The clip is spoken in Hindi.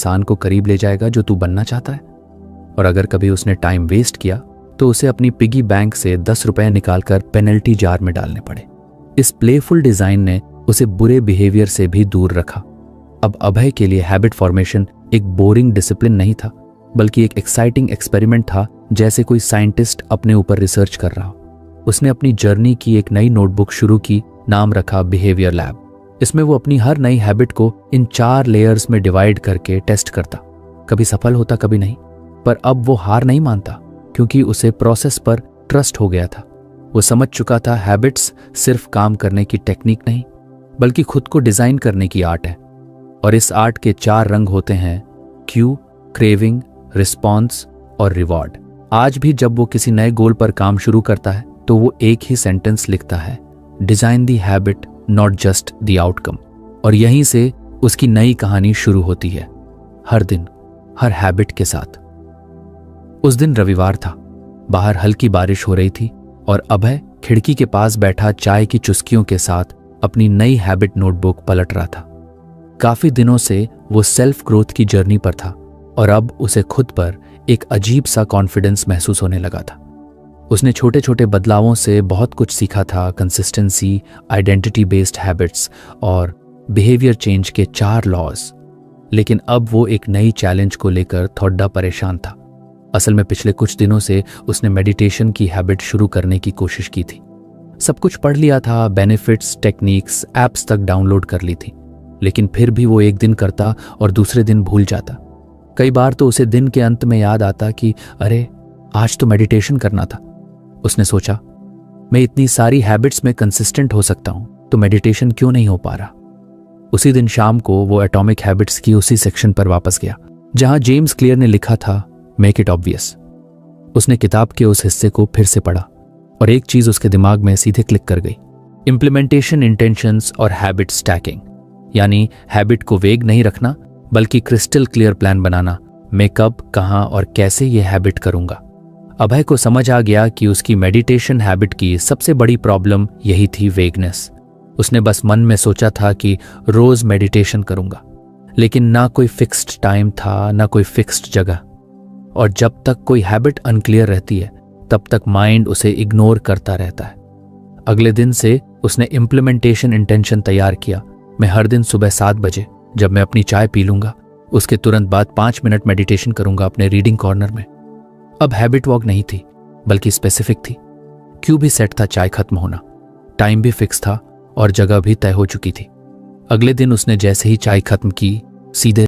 इंसान को करीब ले जाएगा जो तू बनना चाहता है। और अगर कभी उसने टाइम वेस्ट किया तो उसे अपनी पिगी बैंक से 10 रुपए निकालकर पेनल्टी जार में डालने पड़े। इस प्लेफुल डिजाइन ने उसे बुरे बिहेवियर से भी दूर रखा। अब अभय के लिए हैबिट फॉर्मेशन एक बोरिंग डिसिप्लिन नहीं था, बल्कि एक एक्साइटिंग एक्सपेरिमेंट था, जैसे कोई साइंटिस्ट अपने ऊपर रिसर्च कर रहा हो। उसने अपनी जर्नी की एक नई नोटबुक शुरू की, नाम रखा बिहेवियर लैब। इसमें वो अपनी हर नई हैबिट को इन 4 लेयर्स में डिवाइड करके टेस्ट करता। कभी सफल होता, कभी नहीं, पर अब वो हार नहीं मानता, क्योंकि उसे प्रोसेस पर ट्रस्ट हो गया था। वो समझ चुका था हैबिट्स सिर्फ काम करने की टेक्निक नहीं, बल्कि खुद को डिजाइन करने की आर्ट है। और इस आर्ट के 4 रंग होते हैं: क्यू, क्रेविंग, रिस्पॉन्स और रिवॉर्ड। आज भी जब वो किसी नए गोल पर काम शुरू करता है तो वो एक ही सेंटेंस लिखता है, design the habit not just the outcome. और यहीं से उसकी नई कहानी शुरू होती है, हर दिन हर हैबिट के साथ। उस दिन रविवार था, बाहर हल्की बारिश हो रही थी और अभय खिड़की के पास बैठा चाय की चुस्कियों के साथ अपनी नई हैबिट नोटबुक पलट रहा था। काफी दिनों से वो सेल्फ ग्रोथ की जर्नी पर था और अब उसे खुद पर एक अजीब सा कॉन्फिडेंस महसूस होने लगा था। उसने छोटे छोटे बदलावों से बहुत कुछ सीखा था, कंसिस्टेंसी, आइडेंटिटी बेस्ड हैबिट्स और बिहेवियर चेंज के 4 लॉज। लेकिन अब वो एक नई चैलेंज को लेकर थोड़ा परेशान था। असल में पिछले कुछ दिनों से उसने मेडिटेशन की हैबिट शुरू करने की कोशिश की थी। सब कुछ पढ़ लिया था, बेनिफिट्स, टेक्निक्स, एप्स तक डाउनलोड कर ली थी, लेकिन फिर भी वो एक दिन करता और दूसरे दिन भूल जाता। कई बार तो उसे दिन के अंत में याद आता कि अरे, आज तो मेडिटेशन करना था। उसने सोचा, मैं इतनी सारी हैबिट्स में कंसिस्टेंट हो सकता हूं, तो मेडिटेशन क्यों नहीं हो पा रहा। उसी दिन शाम को वो एटॉमिक हैबिट्स की उसी सेक्शन पर वापस गया जहां जेम्स क्लियर ने लिखा था, मेक इट ऑब्वियस। उसने किताब के उस हिस्से को फिर से पढ़ा और एक चीज उसके दिमाग में सीधे क्लिक कर गई, इंप्लीमेंटेशन इंटेंशंस और हैबिट स्टैकिंग। यानी हैबिट को वेग नहीं रखना, बल्कि क्रिस्टल क्लियर प्लान बनाना, मैं कब, कहां और कैसे ये हैबिट करूंगा। अभय को समझ आ गया कि उसकी मेडिटेशन हैबिट की सबसे बड़ी प्रॉब्लम यही थी, वेगनेस। उसने बस मन में सोचा था कि रोज मेडिटेशन करूंगा, लेकिन ना कोई फिक्स्ड टाइम था, ना कोई फिक्स्ड जगह। और जब तक कोई हैबिट अनक्लियर रहती है, तब तक माइंड उसे इग्नोर करता रहता है। अगले दिन से उसने इम्प्लीमेंटेशन इंटेंशन तैयार किया, मैं हर दिन सुबह 7 बजे जब मैं अपनी चाय पी लूंगा, उसके तुरंत बाद 5 मिनट मेडिटेशन करूंगा अपने रीडिंग कॉर्नर में। अब हैबिट वॉक नहीं थी, बल्कि स्पेसिफिक थी। क्यों भी सेट था, चाय खत्म होना, टाइम भी फिक्स था और जगह भी तय हो चुकी थी। अगले दिन उसने जैसे ही चाय खत्म की, सीधे